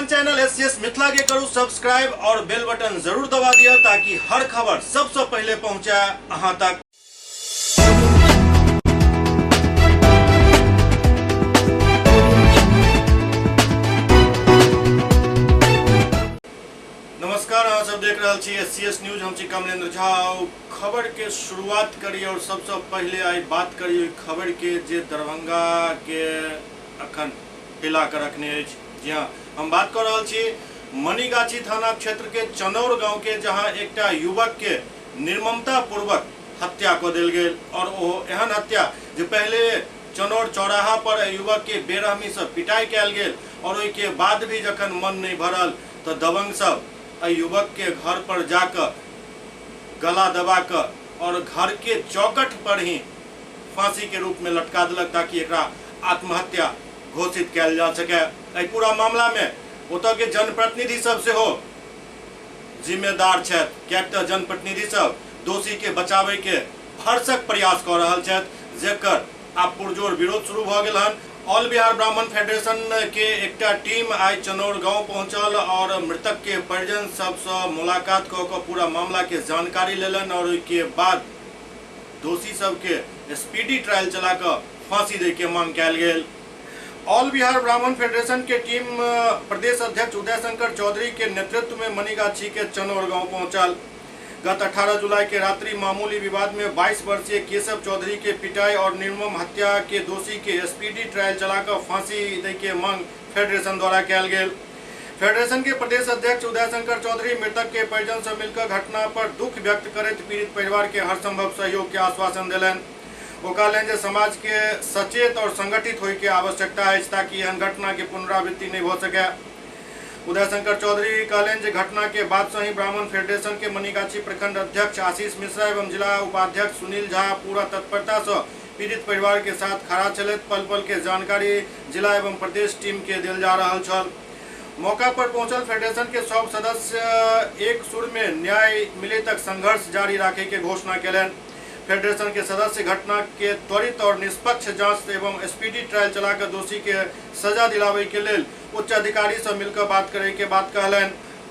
अपन channel SCS Mithila के करू subscribe और बेल बटन जरूर दबा दिया ताकि हर खबर सबसे पहले पहुंचे अहां तक। नमस्कार, अहाँ सब देख रहे छी एससीएस न्यूज। हम छी कमलेंद्र झा। खबर के शुरुआत करिए और सबसे पहले आई बात करिए खबर के जे दरभंगा के अखन हिला कर रखने। जी हाँ, हम बात कर रहा छी मनीगाछी थाना क्षेत्र के चनौर गांव के, जहां एक युवक के निर्ममता पूर्वक हत्या कर देल गेल। और वो एहन हत्या जो पहले चनौर चौराहा पर युवक के बेरहमी से पिटाई कैल गेल और ओई बाद भी जखन मन नहीं भरल तो दबंग सब युवक के घर पर जाकर गला दबा कर और घर के चौकट पर ही फांसी के रूप में लटका दिलक ताकि एकरा आत्महत्या घोषित कैल जा सके। पूरा मामला में ओतऽ के जनप्रतिनिधि सब से हो जिम्मेदार छथि, कियाक तऽ जनप्रतिनिधि सब दोषी के बचावे के भरसक प्रयास कर रहल छथि, जेकर आब पुरजोर विरोध शुरू भ गेल हन। ऑल बिहार ब्राह्मण फेडरेशन के एकटा टीम आई चनौर गांव पहुंचल और मृतक के परिजन सब से मुलाकात क के पूरा मामला के जानकारी लेलन और के बाद दोषी सब के स्पीडी ट्रायल चला कर फांसी दे के मांग कैल गेल। ऑल बिहार ब्राह्मण फेडरेशन के टीम प्रदेश अध्यक्ष उदय शंकर चौधरी के नेतृत्व में मनीगाछी के चनौर गांव पहुंचल। गत 18 जुलाई के रात्रि मामूली विवाद में 22 वर्षीय केशव चौधरी के पिटाई और निर्मम हत्या के दोषी के स्पीडी ट्रायल चलाकर फांसी दे के मांग फेडरेशन द्वारा कैल गेल। फेडरेशन के प्रदेश अध्यक्ष उदय शंकर चौधरी मृतक के परिजन से मिलकर घटना पर दुख व्यक्त करते पीड़ित परिवार के हर संभव सहयोग के आश्वासन दिलन। वो कहलन जे समाज के सचेत और संगठित होय के आवश्यकता है ताकि एहन घटना के पुनरावृत्ति नहीं हो सके। उदय शंकर चौधरी कहलन जे घटना के बाद से ही ब्राह्मण फेडरेशन के मनीगाछी प्रखंड अध्यक्ष आशीष मिश्रा एवं जिला उपाध्यक्ष सुनील झा पूरा तत्परता से पीड़ित परिवार के साथ खड़ा छलैथ। पल पल के जानकारी जिला एवं प्रदेश टीम के दिल जा रहल छल। मौका पर पहुंचल फेडरेशन के सब सदस्य एक सुर में न्याय मिले तक संघर्ष जारी रखे के घोषणा कलन। फेडरेशन के सदस्य घटना के त्वरित और निष्पक्ष जांच एवं स्पीडी ट्रायल चलाकर दोषी के सजा दिलावे के लिए उच्च अधिकारी से मिलकर बात करे के बात कहलन।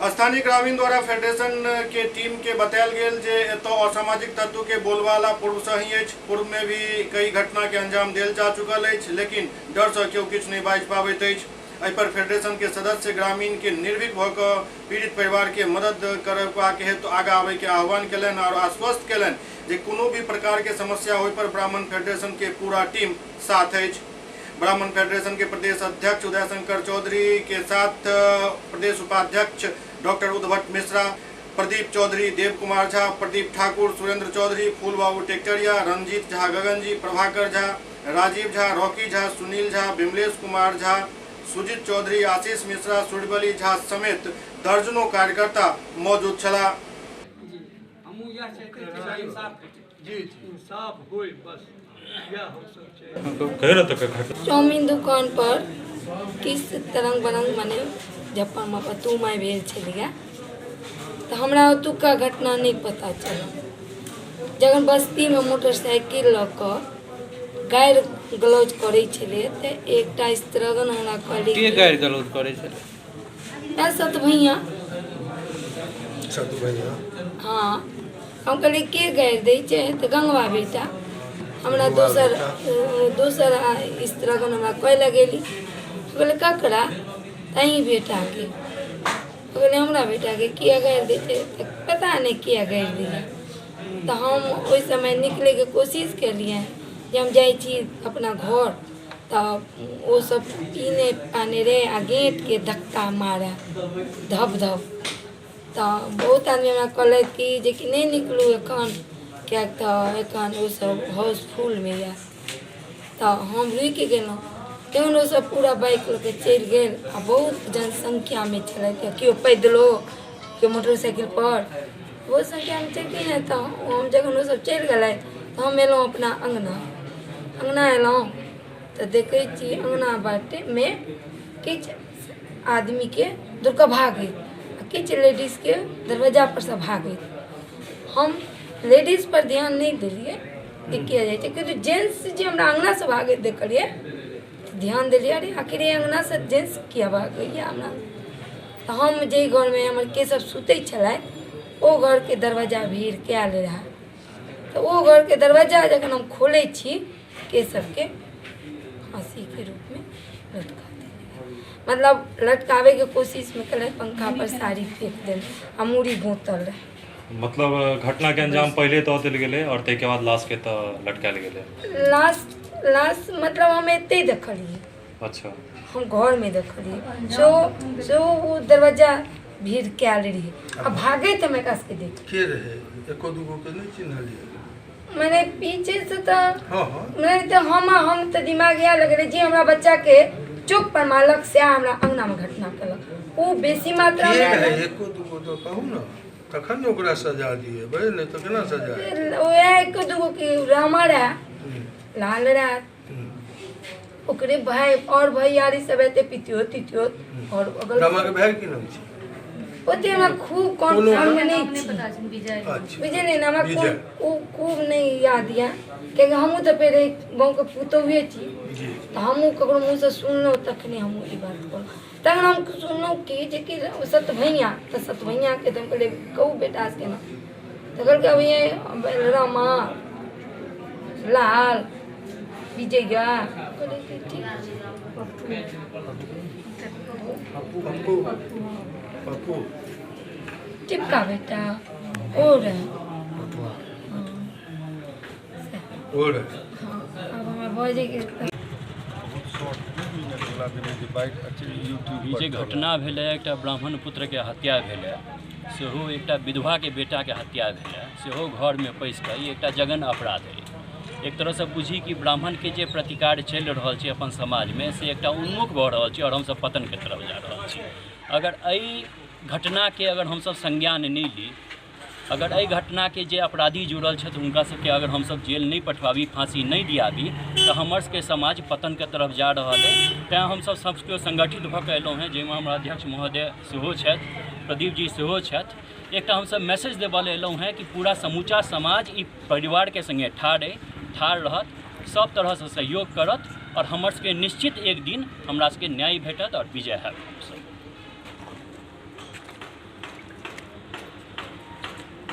स्थानीय ग्रामीण द्वारा फेडरेशन के टीम के बतायल गेल जे एतो असामाजिक तत्व के बोलबाला पूर्व से ही अछि। पूर्व में भी कई घटना के अंजाम देल जा चुकल अछि, लेकिन डर से केओ किछु नहीं बाजि पाबैत अछि। एहि पर फेडरेशन के सदस्य ग्रामीण के निर्भीक भऽ कऽ पीड़ित परिवार के मदद करबाक हेतु आगा आबे के आह्वान कयलनि और आश्वस्त कयलनि जे कोनो भी प्रकार के समस्या होय पर ब्राह्मण फेडरेशन के पूरा टीम साथ अछि। ब्राह्मण फेडरेशन के प्रदेश अध्यक्ष उदय शंकर चौधरी के साथ प्रदेश उपाध्यक्ष डॉक्टर उद्भट मिश्रा, प्रदीप चौधरी, देव कुमार झा, प्रदीप ठाकुर, सुरेंद्र चौधरी, फूल बाबू टेक्टरिया, रंजीत झा, गगन जी, प्रभाकर झा, राजीव झा, रॉकी झा, सुनील झा, विमलेश कुमार झा, सुजीत चौधरी, आशीष मिश्रा, सुरबली झा समेत दर्जनों कार्यकर्ता मौजूद छला। चाउमीन दुकान पर किस तरंग बरंग मने झप्पा मापा तू माय भेल छलिया तो हमरा ओतुका घटना नहीं पता चला। जखन बस्ती में मोटरसाइकिल ल क गायर गलौज करे छले त एकटा स्त्रगन हमरा कहली के गायर गलौज करे छले सत भैया हाँ। हम कहलिए के गायर दै छै तऽ गंगवा बेटा हमरा दोसर स्त्रगन हमरा कह लगेली। कहले ककरा तही बेटा के। कहले हमरा बेटा के किया गायर दै छै तऽ पता नहीं किया गायर दिया। तो हम ओहि समय निकले के कोशिश केलिए जे हम जाइ छी अपना घर तो वो सब पीने पाने रे आ गेट के धक्का मारे धप धप। तो बहुत आदमी हमरा कहलथि कि जे कि नहीं निकलू एखन क्या तो एखन वो सब हाउसफुल में या। तो हम रुकि गेलहुँ। तहन वो सब पूरा बाइक लऽ के चलि गेल आ बहुत जनसंख्या में छलथि, केओ पैदलो केओ मोटरसाइकिल पर बहुत संख्या में चलखिन है। तो हम जखन वो सब चलि गेलै तो हम एलहुँ अपना अंगना एलहुँ तो देखै छी अंगना बाटे में किछु आदमी के दूर के भागैत, किछु लेडीज के दरवाजा पर से भागैत। हम लेडीज पर ध्यान नहीं दिलिए कि किया जाए क्योंकि जेंट्स जो हमरा अंगना से भागैत देखलिए ध्यान दिलिए अरे आखिर ये अंगना से जेंट्स किया भागैया हमरा तो हम जे घर में हमर केशव सुतै छलै ओ घर के दरवाजा भीड़ के आयल रहा। तो वो घर के दरवाजा जखन हम खोले छी केशव के फांसी के रूप में लटका देने, मतलब लटकावे के कोशिश में कल पंखा पर साड़ी फेंक देने आ मूड़ी गोतल रहे। मतलब घटना के अंजाम पहले तो दिल गेले और ते के बाद लाश के तो लटकाल गेले। लाश मतलब हम एते देखलिए। अच्छा, हम घर में देखलिए जो वो दरवाजा भीड़ के आल रही आ भागे थे। मैं कस के देख के रहे एको दुगो के नहीं चिन्हलिए। मैंने पीछे से तो हाँ मैंने तो हम तो दिमाग यहाँ लग रहे जी हमरा बच्चा के चौक पर मारलक से हमरा अंगना में घटना कलक। वो बेसी मात्रा के में रहे एको दुगो तो कहू ना, तखन न ओकरा सजा दिए बे, नहीं तो केना सजा। वो एक दुगो के रामा रहा, लाल रहा, ओकरे भाई और भैयारी सब एते पितियो और अगल रामा के भाई की नाम छै? ओते हमरा खूब कौन नाम में नहीं अच्छा विजय नहीं नाम खूब नहीं याद या, क्योंकि हमहू तो पहले गाँव के पुतो हुए छी। तो हमहू ककरो मुँह से सुनलो तखने हमहू ई बात कहूँ। तखन हम सुनलो कि जे कि सतभैया तो सतभैया के तुम कहले कहू बेटा के ना, तो कहल अब ये रामा लाल विजया कहले कि ठीक पप्पू चिपका बेटा और और अब हमारे भौजी के ई जे घटना भेलै एकटा ब्राह्मण पुत्र के हत्या भेलै, सेहो एकटा विधवा के बेटा के हत्या भेलै, सेहो घर में पैस कऽ ई एकटा जघन अपराध है। एक तरह से बुझी कि ब्राह्मण के जे प्रतिकार चलि रहल छै अपन समाज में से एकटा उन्मुख भऽ रहल छै और हमसब पतन के तरफ जा रहल छी। अगर एहि घटना के अगर हमसब संज्ञान नहीं ली, अगर एहि घटना के जे अपराधी जुड़ल छथि हुनका सबके अगर हमसब जेल नहीं पठवाबी, फांसी नहीं दियाबी, तो हमर सबके समाज पतन के तरफ जा रहा है। तैं हमसब सबके संगठित भऽ कऽ अयलहुँ हैं, जाहिमे हमरा अध्यक्ष महोदय सेहो छथि, प्रदीप जी सेहो छथि। एकटा हमसब मैसेज देबऽ लेल अयलहुँ हैं कि पूरा समूचा समाज ई परिवार के संगे ठाढ़ रहत, सब तरह से सहयोग करत और हमर सबके निश्चित एक दिन हमरा सबके न्याय भेटत और विजय हैत।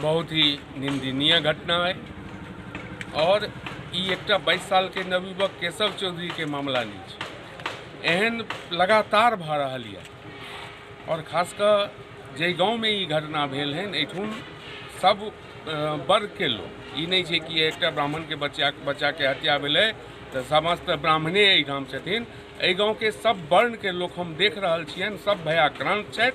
बहुत ही निंदनीय घटना है और ई एकटा 22 साल के नवयुवक केशव चौधरी के मामला नहीं है, एहन लगातार भऽ रहल है। और खासकर जे गाँव में ई घटना भेल है एठुन सब वर्ग के लोग, ई नहीं है कि एकटा ब्राह्मण के बच्चा के हत्या भेलै तो समस्त ब्राह्मणे एहिठाम छथिन। एहि गाँव के सब वर्ण के लोग हम देख रहल छियनि, सब भयाक्रांत छथि,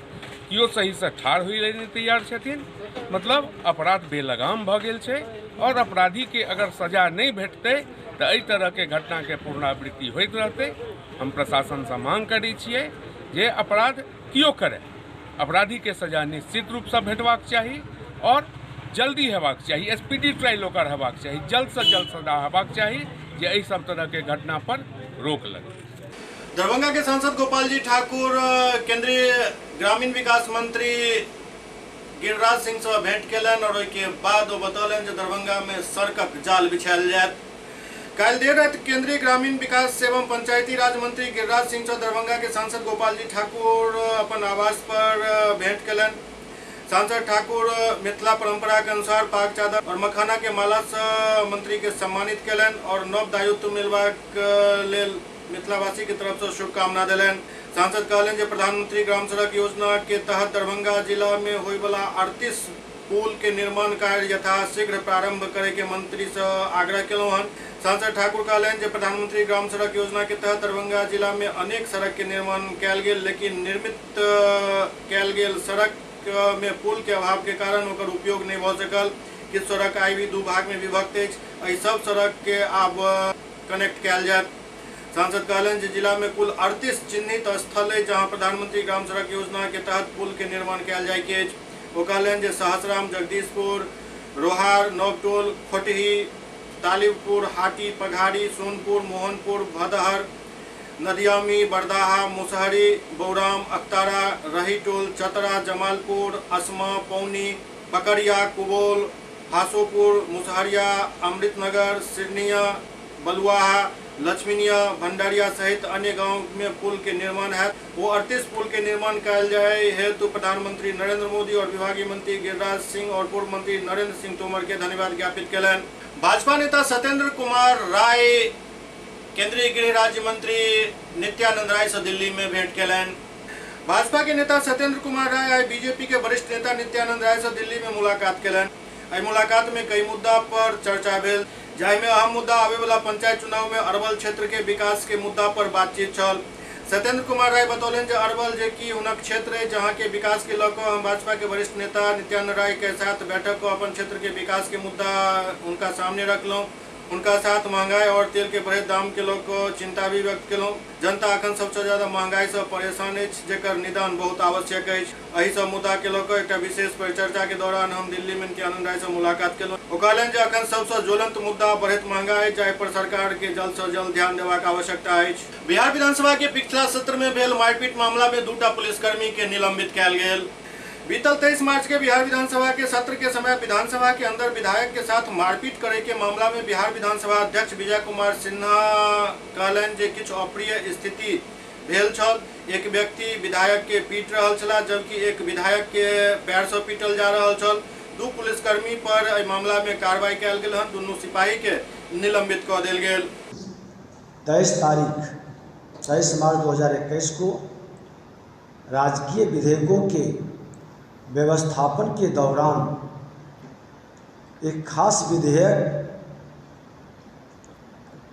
कियो सही से ठाढ़ होइ लेल नहीं तैयार छथिन। मतलब अपराध बेलगाम भऽ गेल छै और अपराधी के अगर सजा नहीं भेटतै तो एहि तरह के घटना के पुनरावृत्ति होइत रहतै। हम प्रशासन से मांग करै छियै जे अपराध कियो करे, अपराधी के सजा निश्चित रूप से भेटबाक चाही और जल्दी हेबाक चाही, स्पीडी ट्रायल ओकर हेबाक चाही, जल्द से जल्द सजा हेबाक चाही जे एहि सब तरह के घटना पर रोक लगे। दरभंगा के सांसद गोपाल जी ठाकुर केंद्रीय ग्रामीण विकास मंत्री गिरिराज सिंह से भेंट केलन और ओहिके बाद वो बतौलन जे दरभंगा में सड़कक जाल बिछायल जायत। काल्हि देर राति केंद्रीय ग्रामीण विकास एवं पंचायती राज मंत्री गिरिराज सिंह से दरभंगा के सांसद गोपाल जी ठाकुर अपन आवास पर भेंट केलन। सांसद ठाकुर मिथिला परंपरा के अनुसार पाग चादर और मखाना के माला से मंत्री के सम्मानित केलन और नव दायित्व मिलबाक लेल मिथिलावासी के तरफ से शुभकामना दिलन। सांसद कहलन जे प्रधानमंत्री ग्राम सड़क योजना के तहत दरभंगा जिला में होय वाला 38 पुल के निर्माण कार्य यथाशीघ्र प्रारंभ करे के मंत्री से आग्रह केलहुँ हन। सांसद ठाकुर कहलन जे प्रधानमंत्री ग्राम सड़क योजना के तहत दरभंगा जिला में अनेक सड़क के निर्माण कयल गेल, लेकिन निर्मित कयल गेल सड़क में पुल के अभाव के कारण ओकर उपयोग नहीं भऽ सकल। किछु सड़क आई भी 2 भाग में विभक्त अछि, एहि सब सड़क के आब कनेक्ट कयल जायत। सांसद कहलन जे जिला में कुल 38 चिन्हित स्थल है जहां प्रधानमंत्री ग्राम सड़क योजना के तहत पुल के निर्माण कयल जाय के अछि। वो कहलन जे सहसराम, जगदीशपुर, रोहार, नवटोल, खोटही, तालिबपुर, हाटी, पघाड़ी, सोनपुर, मोहनपुर, भदहर, नदियामी, बरदाहा, मुसहरी, बौराम, अख्तारा, रहीटोल, चतरा, जमालपुर, असमा, पौनी, पकड़िया, कुबोल, हासोपुर, मुसहरिया, अमृतनगर, सिरनिया, बलुआहा, लक्ष्मीनिया भंडारिया सहित अन्य गांव में पुल के निर्माण है वो 38 पुल के निर्माण कयल जाए हेतु प्रधानमंत्री नरेंद्र मोदी और विभागीय मंत्री गिरिराज सिंह और पूर्व मंत्री नरेंद्र सिंह तोमर के धन्यवाद ज्ञापित कयलनि। भाजपा नेता सत्येंद्र कुमार राय केंद्रीय गृह राज्य मंत्री नित्यानंद राय से दिल्ली में भेंट कयलनि। भाजपा के नेता सत्येंद्र कुमार राय आई बीजेपी के वरिष्ठ नेता नित्यानंद राय से दिल्ली में मुलाकात कयलनि। एहि मुलाकात में कई मुद्दा पर चर्चा भेल, जाहि में अहम मुद्दा आवे वाला पंचायत चुनाव में अरवल क्षेत्र के विकास के मुद्दा पर बातचीत छल। सत्येंद्र कुमार राय बतौलन जे अरवल जे की हुनक क्षेत्र है जहां के विकास के लऽ हम भाजपा के वरिष्ठ नेता नित्यानंद राय के साथ बैठक को अपन क्षेत्र के विकास के मुद्दा उनका सामने रखलहुँ। उनका साथ महंगाई और तेल के बढ़े दाम के लोग चिंता भी व्यक्त कयलहुँ। जनता अखन सबसे ज्यादा महंगाई से परेशान अछि, जेकर निदान बहुत आवश्यक अछि। एहि सब मुद्दा के लोग एक विशेष परिचर्चा के दौरान हम दिल्ली में नित्यानंद राय से मुलाकात कयलहुँ। ओ कहलनि जे अखन सबसे ज्वलंत मुद्दा बढ़ैत महंगाई जाहि पर सरकार के जल्द से जल्द ध्यान देबाक आवश्यकता अछि। बिहार विधानसभा के पिछला सत्र में भेल मारपीट मामला में 2टा पुलिसकर्मी के निलंबित कयल गेल। बीतल 23 मार्च के बिहार विधानसभा के सत्र के समय विधानसभा के अंदर विधायक के साथ मारपीट करे के मामला में बिहार विधानसभा अध्यक्ष विजय कुमार सिन्हा कहलनि जे किछु अप्रिय स्थिति भेल छल। एक व्यक्ति विधायक के पीट रहल छला जबकि एक विधायक के पैर से पीटल जा रहल छल। 2 पुलिसकर्मी पर एहि मामला में कार्रवाई कयल गेल हन। दुनू सिपाही के निलंबित कऽ देल गेल। 23 मार्च 2021 को राजकीय विधेयकों के व्यवस्थापन के दौरान एक खास विधेयक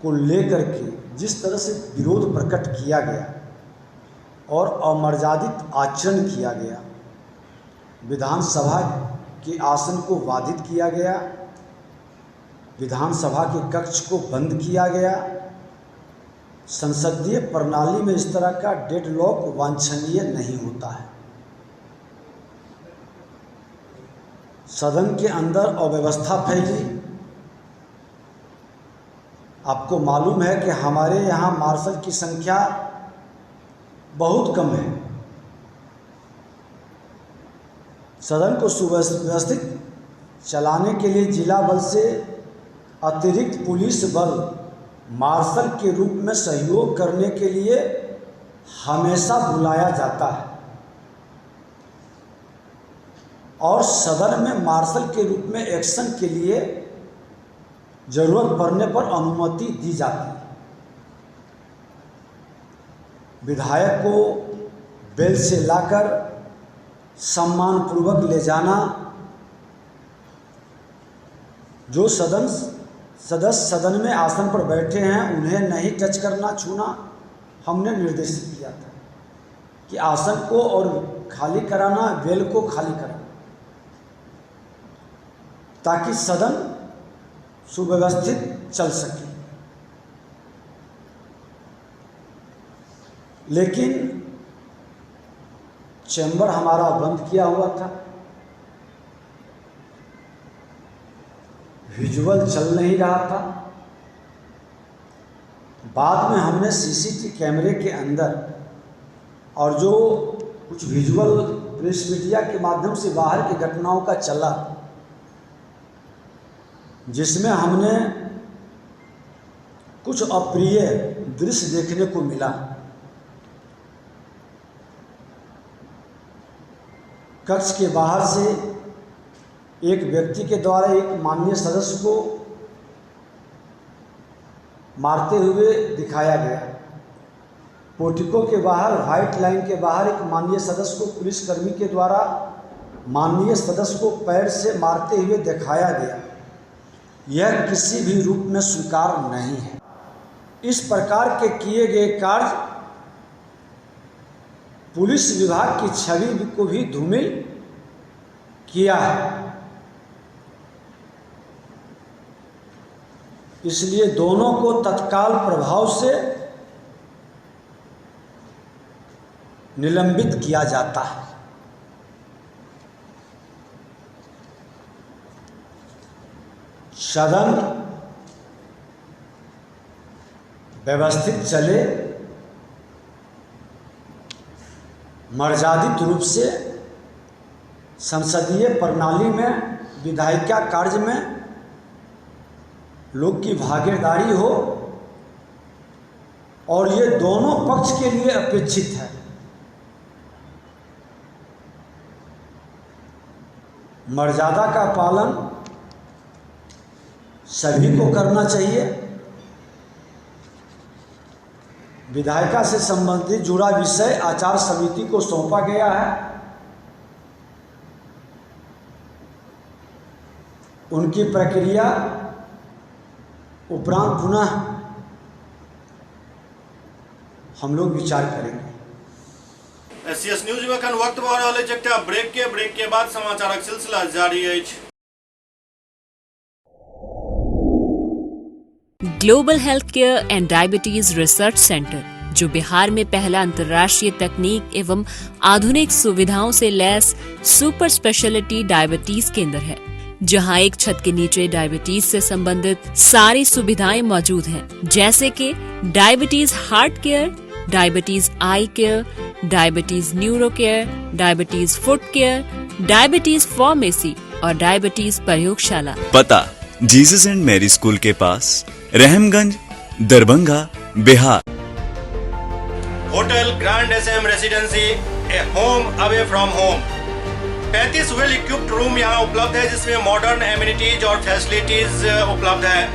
को लेकर के जिस तरह से विरोध प्रकट किया गया और अमर्यादित आचरण किया गया, विधानसभा के आसन को बाधित किया गया, विधानसभा के कक्ष को बंद किया गया, संसदीय प्रणाली में इस तरह का डेडलॉक वांछनीय नहीं होता है। सदन के अंदर अव्यवस्था फैली। आपको मालूम है कि हमारे यहाँ मार्शल की संख्या बहुत कम है। सदन को सुव्यवस्थित चलाने के लिए जिला बल से अतिरिक्त पुलिस बल मार्शल के रूप में सहयोग करने के लिए हमेशा बुलाया जाता है और सदन में मार्शल के रूप में एक्शन के लिए जरूरत पड़ने पर अनुमति दी जाती है। विधायक को बेल से लाकर सम्मानपूर्वक ले जाना, जो सदस्य सदन में आसन पर बैठे हैं उन्हें नहीं टच करना, छूना हमने निर्देशित किया था कि आसन को और खाली कराना, बेल को खाली कराना, ताकि सदन सुव्यवस्थित चल सके। लेकिन चैम्बर हमारा बंद किया हुआ था, विजुअल चल नहीं रहा था। बाद में हमने सीसीटीवी कैमरे के अंदर और जो कुछ विजुअल प्रेस मीडिया के माध्यम से बाहर की घटनाओं का चला, जिसमें हमने कुछ अप्रिय दृश्य देखने को मिला। कक्ष के बाहर से एक व्यक्ति के द्वारा एक माननीय सदस्य को मारते हुए दिखाया गया। पोर्टिको के बाहर, व्हाइट लाइन के बाहर एक माननीय सदस्य को पुलिसकर्मी के द्वारा माननीय सदस्य को पैर से मारते हुए दिखाया गया। यह किसी भी रूप में स्वीकार नहीं है। इस प्रकार के किए गए कार्य पुलिस विभाग की छवि को भी धूमिल किया है। इसलिए दोनों को तत्काल प्रभाव से निलंबित किया जाता है। सदन व्यवस्थित चले, मर्यादित रूप से संसदीय प्रणाली में विधायिका कार्य में लोग की भागीदारी हो, और ये दोनों पक्ष के लिए अपेक्षित है। मर्यादा का पालन सभी को करना चाहिए। विधायिका से संबंधित जुड़ा विषय आचार समिति को सौंपा गया है। उनकी प्रक्रिया उपरांत पुनः हम लोग विचार करेंगे। एससीएस न्यूज में अखन वक्त भऽ रहल अछि एकटा ब्रेक के बाद समाचारक सिलसिला जारी अछि। Global health care and diabetes research centre, जो बिहार में पहला अंतर्राष्ट्रीय तकनीक एवं आधुनिक सुविधाओं से लैस सुपर स्पेशलिटी डायबिटीज केंद्र है, जहां एक छत के नीचे डायबिटीज से संबंधित सारी सुविधाएं मौजूद हैं, जैसे कि diabetes heart care, diabetes eye care, diabetes neuro care, diabetes foot care, diabetes pharmacy और डायबिटीज प्रयोगशाला। पता जीसस एंड मैरी स्कूल के पास, Rahamganj, Darbhanga, Bihar. Hotel grand SM residency, a home away from home. 35 well equipped room यहाँ उपलब्ध है, जिसमें modern amenities और फैसिलिटीज उपलब्ध है।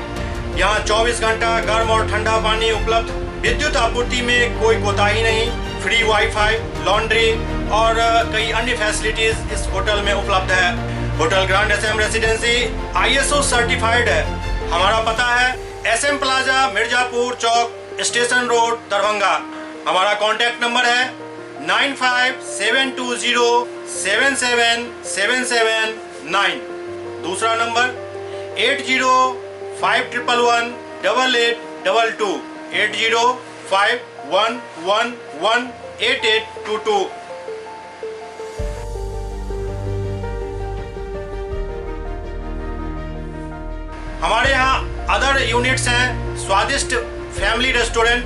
यहाँ 24 घंटा गर्म और ठंडा पानी उपलब्ध। विद्युत आपूर्ति में कोई कोताही नहीं। फ्री वाईफाई, लॉन्ड्री और कई अन्य फैसिलिटीज इस होटल में उपलब्ध है। Hotel grand SM residency ISO certified है। हमारा पता है SM plaza, Mirzapur Chowk, station road, Darbhanga. हमारा कॉन्टैक्ट नंबर है 9572077779। दूसरा नंबर 8051118822, 8051118822। हमारे यहाँ अदर यूनिट्स हैं। स्वादिष्ट family restaurant,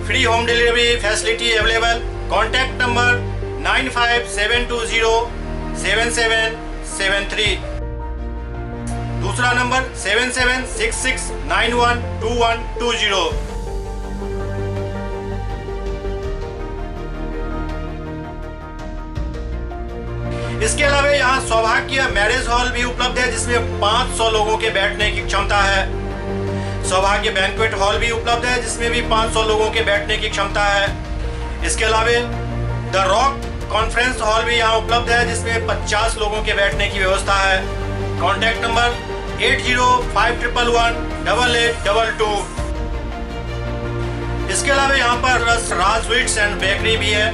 free home delivery facility available. Contact number 9572077773। दूसरा नंबर 7766912120। इसके अलावा यहाँ सौभाग्य मैरिज हॉल भी उपलब्ध है, जिसमें 500 लोगों के बैठने की क्षमता है। सौभाग्य बैंक्वेट हॉल भी उपलब्ध है, जिसमें भी 500 लोगों के बैठने की क्षमता है। इसके अलावा द रॉक कॉन्फ्रेंस हॉल भी यहाँ उपलब्ध है, जिसमें 50 लोगों के बैठने की व्यवस्था है। Contact number 8051118822। इसके अलावा यहाँ पर राज स्वीट्स एंड बेकरी भी है,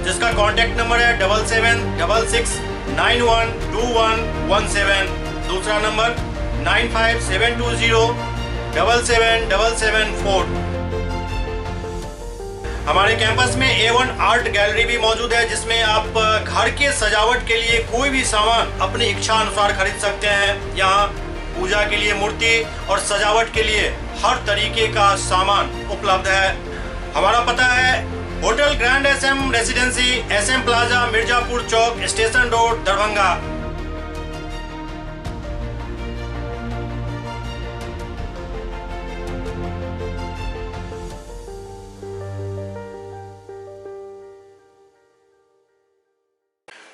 जिसका कॉन्टैक्ट नंबर है 7766912117। दूसरा नंबर 9572077774। हमारे कैंपस में A1 आर्ट गैलरी भी मौजूद है, जिसमें आप घर के सजावट के लिए कोई भी सामान अपनी इच्छा अनुसार खरीद सकते हैं। यहाँ पूजा के लिए मूर्ति और सजावट के लिए हर तरीके का सामान उपलब्ध है। हमारा पता है hotel grand SM residency, SM plaza, Mirzapur Chowk, station road, Darbhanga.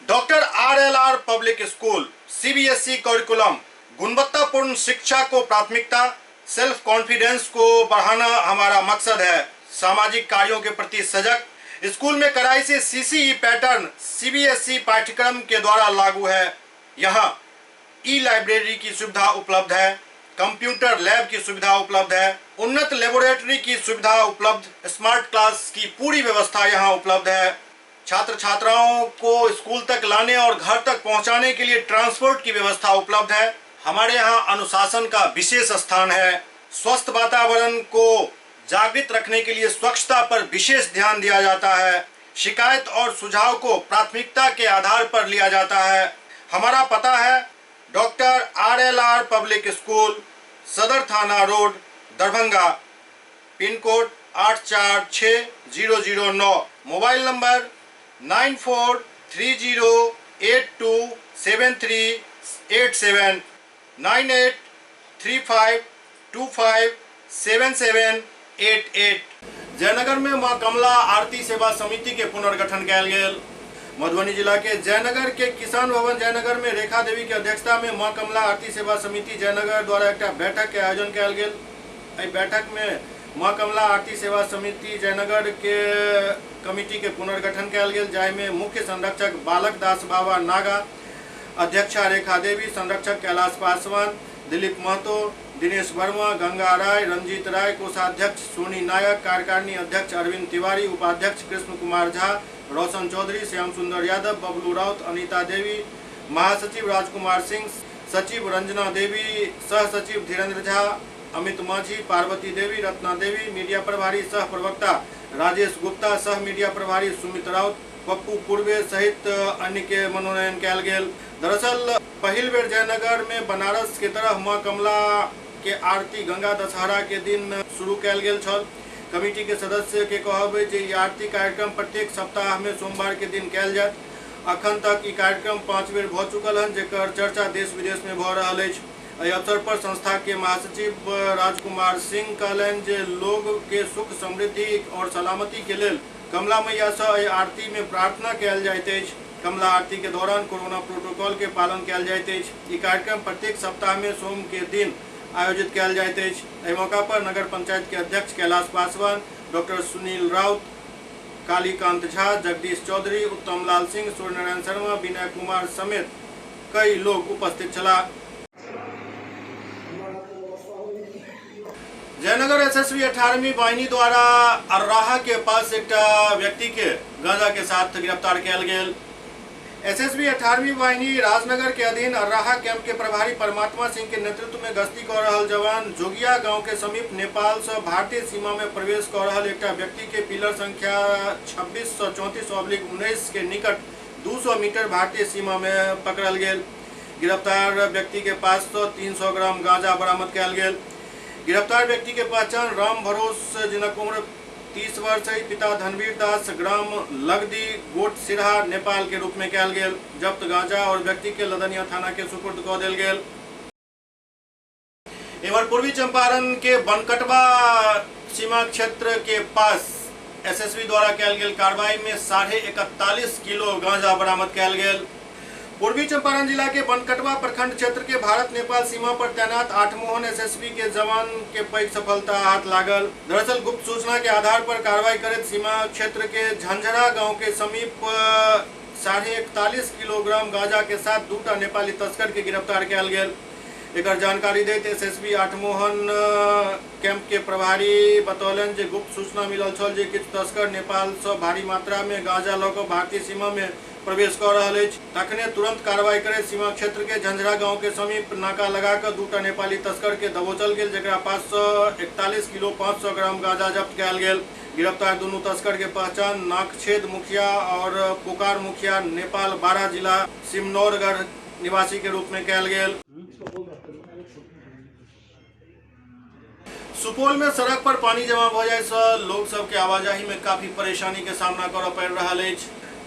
Doctor RLR public school, CBSE curriculum, गुणवत्तापूर्ण शिक्षा को प्राथमिकता, सेल्फ कॉन्फिडेंस को बढ़ाना हमारा मकसद है। सामाजिक कार्यों के प्रति सजग। स्कूल में कड़ाई से CCE पैटर्न CBSE पाठ्यक्रम के द्वारा लागू है। यहाँ लाइब्रेरी की सुविधा उपलब्ध है, कंप्यूटर लैब की सुविधा उपलब्ध है, उन्नत लेबोरेटरी की सुविधा उपलब्ध, स्मार्ट क्लास की पूरी व्यवस्था यहाँ उपलब्ध है। छात्र छात्राओं को स्कूल तक लाने और घर तक पहुँचाने के लिए ट्रांसपोर्ट की व्यवस्था उपलब्ध है। हमारे यहाँ अनुशासन का विशेष स्थान है। स्वस्थ वातावरण को जागृत रखने के लिए स्वच्छता पर विशेष ध्यान दिया जाता है। शिकायत और सुझाव को प्राथमिकता के आधार पर लिया जाता है। हमारा पता है डॉक्टर RLR पब्लिक स्कूल, सदर थाना road, Darbhanga. Pin code 846009। Mobile number 9430827387, 9835257777 Jaynagar में मां कमला आरती सेवा समिति के पुनर्गठन कयल गेल। मधुबनी जिला के जयनगर के किसान भवन जयनगर में रेखा देवी के अध्यक्षता में मां कमला आरती सेवा समिति जयनगर द्वारा एक बैठक के आयोजन कयल गेल। एहि बैठक में मां कमला आरती सेवा समिति जयनगर के कमिटी के पुनर्गठन कयल गेल, जाहि में मुख्य संरक्षक बालक दास बाबा नागा, अध्यक्षा रेखा देवी, संरक्षक कैलाश पासवान, दिलीप महतो, दिनेश वर्मा, गंगा राय, रंजीत राय, कोषाध्यक्ष सोनी नायक, कार्यकारिणी अध्यक्ष अरविंद तिवारी, उपाध्यक्ष कृष्ण कुमार झा, रोशन चौधरी, श्याम सुंदर यादव, बबलू राउत, अनीता देवी, महासचिव राजकुमार सिंह, सचिव रंजना देवी, सह सचिव धीरेन्द्र झा, अमित माझी, पार्वती देवी, रत्ना देवी, मीडिया प्रभारी सह प्रवक्ता राजेश गुप्ता, सह मीडिया प्रभारी सुमित राउत, पप्पू पूर्वे सहित अन्य के मनोनयन कयल गेल। दरअसल पहिल बेर जयनगर में बनारस के तरह मां कमला के आरती गंगा दशहरा के दिन शुरू कयल गेल छल। कमिटी के सदस्य के कहब जे ई आरती कार्यक्रम प्रत्येक सप्ताह में सोमवार के दिन कयल जायत। अखन तक ई कार्यक्रम 5 बेर भऽ चुकल हन, जेकर चर्चा देश विदेश में भऽ रहल अछि। एहि अवसर पर संस्था के महासचिव राजकुमार सिंह कहलनि जे लोग के सुख समृद्धि और सलामती के लेल कमला मैया से एहि आरती में प्रार्थना कयल जाइत अछि। कमला आरती के दौरान कोरोना प्रोटोकॉल के पालन कयल जाइत अछि। ई कार्यक्रम प्रत्येक सप्ताह में सोम के दिन आयोजित कयल जाइत अछि। एहि मौका पर नगर पंचायत के अध्यक्ष कैलाश पासवान, डॉक्टर सुनील राउत, कालीकांत झा, जगदीश चौधरी, उत्तम लाल सिंह, सूर्यनारायण शर्मा, विनय कुमार समेत कई लोग उपस्थित छला। जयनगर एसएसबी 18वीं वाहिनी द्वारा अर्राहा के पास एक व्यक्ति के गांजा के साथ गिरफ्तार किया गेल। एसएसबी 18वीं वाहिनी राजनगर के अधीन अर्राहा कैंप के प्रभारी परमात्मा सिंह के नेतृत्व में गश्ती कर रहल जवान जोगिया गांव के समीप नेपाल से भारतीय सीमा में प्रवेश कर रहल एक व्यक्ति के पिलर संख्या 2634/19 के निकट 200 मीटर भारतीय सीमा में पकड़ल गेल। गिरफ्तार व्यक्ति के पास 300 ग्राम गांजा बरामद किया गेल। गिरफ्तार व्यक्ति के पहचान राम भरोस जिनक उम्र 30 वर्ष है, पिता धनवीर दास, ग्राम लगदी, गोट सिरहा, नेपाल के रूप में कयल गेल। जब्त गांजा और व्यक्ति के लदनिया थाना के सुपुर्द कऽ देल गेल। इधर पूर्वी चंपारण के बनकटवा सीमा क्षेत्र के पास एसएसबी द्वारा कयल गेल कार्रवाई में 41.5 किलो गांजा बरामद कयल गेल। पूर्वी चंपारण जिला के बनकटवा प्रखंड क्षेत्र के भारत नेपाल सीमा पर तैनात 8 मोहन एसएसबी के जवान के पैघ सफलता हाथ लागल। दरअसल गुप्त सूचना के आधार पर कार्रवाई करत सीमा क्षेत्र के झंझरा गांव के समीप 41.5 किलोग्राम गांजा के साथ 2 नेपाली तस्कर के गिरफ्तार किया गेल। एकर जानकारी दैत एसएसबी 8 मोहन कैंप के प्रभारी बतौलन जे गुप्त सूचना मिलल छल जे किछु तस्कर नेपाल से भारी मात्रा में गांजा लऽ कऽ भारतीय सीमा में प्रवेश कर रहा है। तखने तुरंत कार्रवाई करे सीमा क्षेत्र के झंझरा गांव के समीप नाका लगाकर 2 नेपाली तस्कर के दबोचल गेल, जेकरा पास 41 किलो 500 ग्राम गांजा जब्त कयल गेल। गिरफ्तार दोनों तस्कर के पहचान नाकछेद मुखिया और पुकार मुखिया नेपाल 12 जिला सिमनौरगढ़ निवासी के रूप में कयल गेल। सुपौल में सड़क पर पानी जमा भ जाय से लोग सब के आवाजाही में काफी परेशानी के सामना करऽ पड़ रहा है।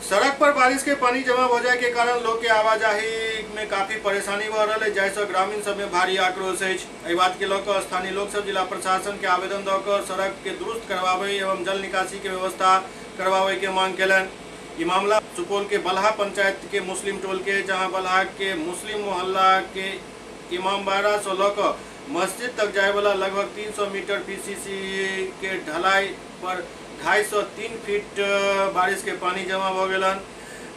सड़क पर बारिश के पानी जमा हो जाए के कारण लोग के आवाजाही में काफी परेशानी भ रहा है, जैसे ग्रामीण सब में भारी आक्रोश है। एहि बात के लऽ स्थानीय लोग सब जिला प्रशासन के आवेदन दऽ कऽ सड़क के दुरुस्त करवावे एवं जल निकासी के व्यवस्था करवावे के मांग केलन। ये मामला सुपौल के बलहा पंचायत के मुस्लिम टोल के, जहां बलहा के मुस्लिम मोहल्ला के इमामबाड़ा से लऽ कऽ मस्जिद तक जाए वाला लगभग 300 मीटर पीसीसी के ढलाई पर 2.5 से 3 फीट बारिश के पानी जमा हो गलन।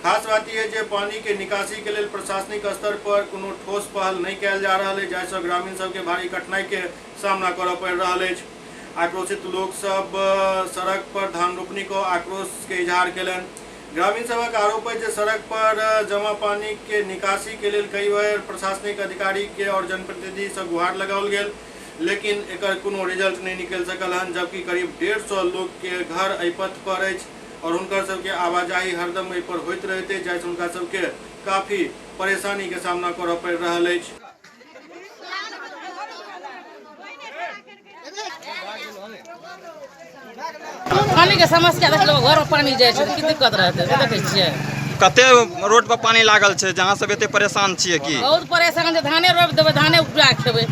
खास बात यह है पानी के निकासी के लिए प्रशासनिक स्तर पर कोनो ठोस पहल नहीं कयल जा रहा है, जैसे ग्रामीण सब के भारी कठिनाई के सामना करऽ पड़ रहा है। आक्रोशित लोग सब सड़क पर धान रोपनी को आक्रोश के इजहार केलन। ग्रामीण सभा का आरोप है कि सड़क पर जमा पानी के निकासी के लिए कई बार प्रशासनिक अधिकारी के और जनप्रतिनिधि से गुहार लगाओल गेल, लेकिन एकर कोनो रिजल्ट नहीं निकल सकल हन। जबकि करीब 150 लोग के घर एहि पथ पर अछि और उनकर सबके आवाजाही हरदम एहि पर होइत रहते, जैसे उनका सबके काफी परेशानी के सामना करऽ पड़ रहा है। पानी के समस्या देख लो, घर में पानी जाए की दिक्कत रहते देखे छियै। कते रोड पर पानी लागल छै जहाँ सब एते परेशान छियै की? बहुत परेशान छै, धाने रोपि देबै, धाने उपजा के खेबै,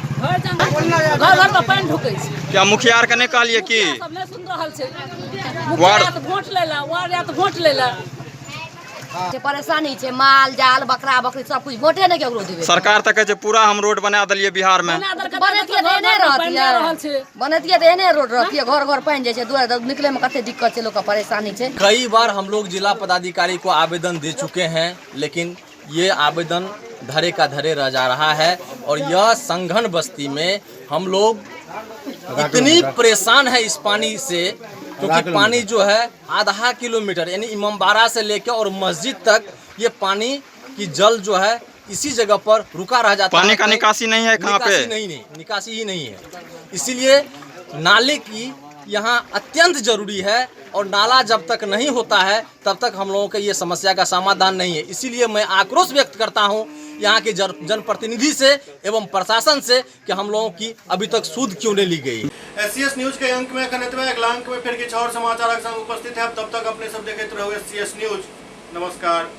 घर घर तो पानी ढुकै छै। क्या मुखिया के नहीं कहलिए की? सब नहीं सुन रहल छै, मुखिया तो वोट लेला, वार्ड तो वोट लेला। परेशानी छै, माल जाल बकरा बकरी सब कुछ वोटे नहीं केकरो देबै। सरकार तक छै पूरा हम रोड बना देलिए बिहार में, बनैतियै तऽ एहने रहतियै, बनैतियै तऽ एहने रोड रहतियै, घर घर पानी जाइ छै, दुआर निकले में कते दिक्कत छै, लोग का परेशानी छै। कई बार हम लोग जिला पदाधिकारी को आवेदन दे चुके हैं, लेकिन ये आवेदन धरे का धरे रह जा रहा है। और यह संघन बस्ती में हम लोग इतनी परेशान है इस पानी से, क्योंकि पानी जो है आधा किलोमीटर यानी इमामबाड़ा से लेकर और मस्जिद तक ये पानी की जल जो है इसी जगह पर रुका रह जाता है। पानी का निकासी नहीं है कहाँ पे? निकासी ही नहीं है। इसीलिए नाले की यहाँ अत्यंत जरूरी है, और नाला जब तक नहीं होता है तब तक हम लोगों के ये समस्या का समाधान नहीं है। इसीलिए मैं आक्रोश व्यक्त करता हूँ यहाँ के जनप्रतिनिधि से एवं प्रशासन से कि हम लोगों की अभी तक सूद क्यों नहीं ली गई। SCS न्यूज के अंक में अगला अंक में फिर किछु और समाचार उपस्थित है। तब तक अपने सब देखते रहो SCS न्यूज। नमस्कार।